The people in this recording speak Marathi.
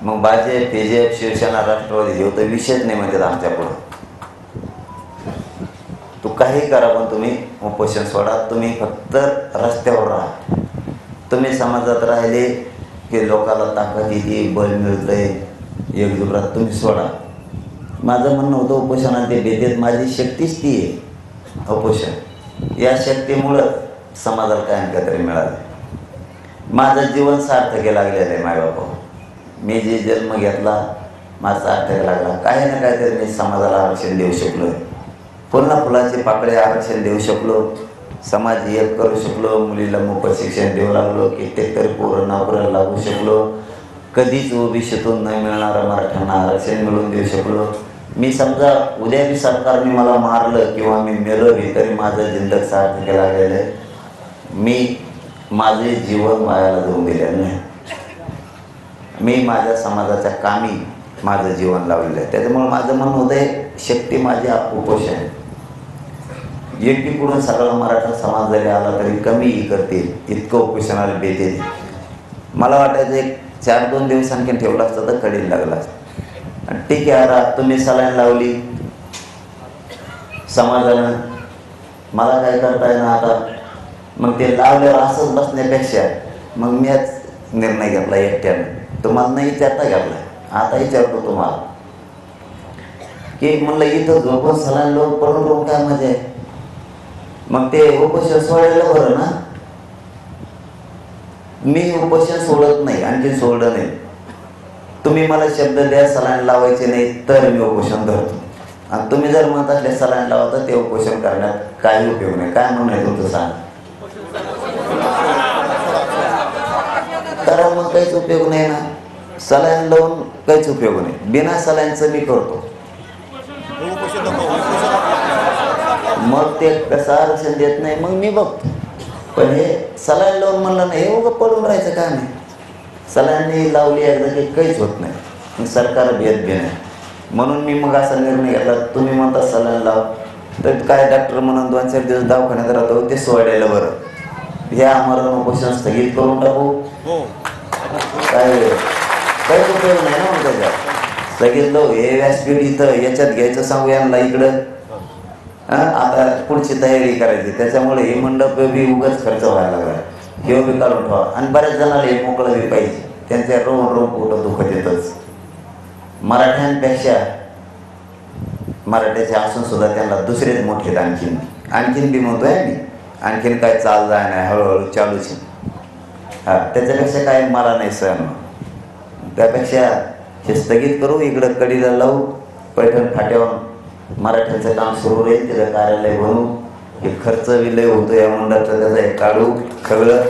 मग भाजप BJP शिवसेना राष्ट्रवादी जेव तर विषयच नाही म्हणतात आमच्या पुढं. तू काही करा पण तुम्ही उपोषण सोडा. तुम्ही फक्त रस्त्यावर राहा. तुम्ही समाजात राहिले की लोकाला ताकद येते, बळ मिळतंय, एकजुरात तुम्ही सोडा. माझं म्हणणं होतं उपोषणात ते बेदेत माझी शक्तीच ती आहे उपोषण. या शक्तीमुळं समाजाला कायम काहीतरी मिळालं. माझं जीवन सार्थक लागलेलं आहे मायबापावर. मी जे जन्म घेतला माझा सार्थक लागला. काही ना काहीतरी मी समाजाला आरक्षण देऊ शकलो. पुन्हा फुलाची पाकळी आरक्षण देऊ शकलो. समाज एक करू शकलो. मुलीला मोफत शिक्षण देऊ लागलो. कित्येक तरी पोरं नोकऱ्याला लागू शकलो. कधीच OBCतून न मिळणारं मराठ्यांना आरक्षण मिळवून देऊ शकलो. मी समजा उद्या बी सरकारने मला मारलं किंवा मी मेलो बी तरी माझं जिंदग सार्थक लागलेलं आहे. मी माझे जीवन वायाला जाऊन दिलेलं नाही. मी माझ्या समाजाच्या कामी माझं जीवन लावलेलं आहे. त्याच्यामुळे माझं म्हणणं होतं शक्ती माझी उपोषण. एकटीकडून सगळा मराठा समाज जरी आला तरी कमी करतील इतकं उपोषणाला बेते. मला वाटायचं एक 4-2 दिवस आणखी ठेवला असतं तर कडीला लागला असतं. आणि ठीक आहे आता तुम्ही सलाईन लावली समाजानं, मला काय करता येणार आता. मग ते लावल्यावर असंच बसण्यापेक्षा मग मीच निर्णय घेतला एकट्यानं. तुम्हाला नाही विचारता घेतला, आता विचारतो तुम्हाला की म्हणलं इथं झोपून सलाईन लोक पडून राहून काय मजा आहे. मग ते उपोषण सोडायला बरं ना. मी उपोषण सोडत नाही, आणखी सोडलं नाही. तुम्ही मला शब्द द्या सलाईन लावायचे नाही तर मी उपोषण धरतो. आणि तुम्ही जर म्हणत असले सलाईन लावा तर ते उपोषण करण्यात काही उपयोग नाही. काय म्हणणं आहे तुमचं सांग. कारण मग काहीच उपयोग नाही ना. सलाईन लावून काहीच उपयोग नाही. बिना सलाईनचं मी करतो. मग ते कसं आरक्षण देत नाही मग मी बघतो. पण हे सलाईन लावून म्हणलं नाही हे उगं पडून राहायचं काय नाही. सलाईन लावली एकदा की काहीच होत नाही. मग सरकार भेद नाही. म्हणून मी मग असा निर्णय घेतला. तुम्ही म्हणता सलाईन लाव तर काय डॉक्टर म्हणून 2-4 दिवस दवाखान्यात राहतो ते सोडायला बरं. हे आम्हाला उपोषण स्थगित करून टाकू. काहीच उपयोग नाही ना. मग त्याच्यात स्थगित लावू. हे व्यासपीठ इथं याच्यात घ्यायचं सांगू यांना इकडं. आता पुढची तयारी करायची. त्याच्यामुळे हे मंडप बी उगाच खर्च व्हायला लागला. हे बी काढून ठेवा. आणि बऱ्याच जणांना हे मोकळं बी पाहिजे. त्यांच्या रोम पोटं दुखत येतच. मराठ्यांपेक्षा मराठ्याचे असून सुद्धा त्यांना दुसरेच मोठे आणखीन बी म्हणतोय मी. आणखीन काय चाल जाय नाही हळूहळू चालूच. त्याच्यापेक्षा काय मला नाही सहन. त्यापेक्षा हे स्थगित करू. इकडं कडीला लावू. पैठण फाट्यावर मराठ्यांचं काम सुरू राहील. तिथं कार्यालय बनवू. हे खर्च विलय होतो या मंडळाचा त्याचा एक काढू सगळं.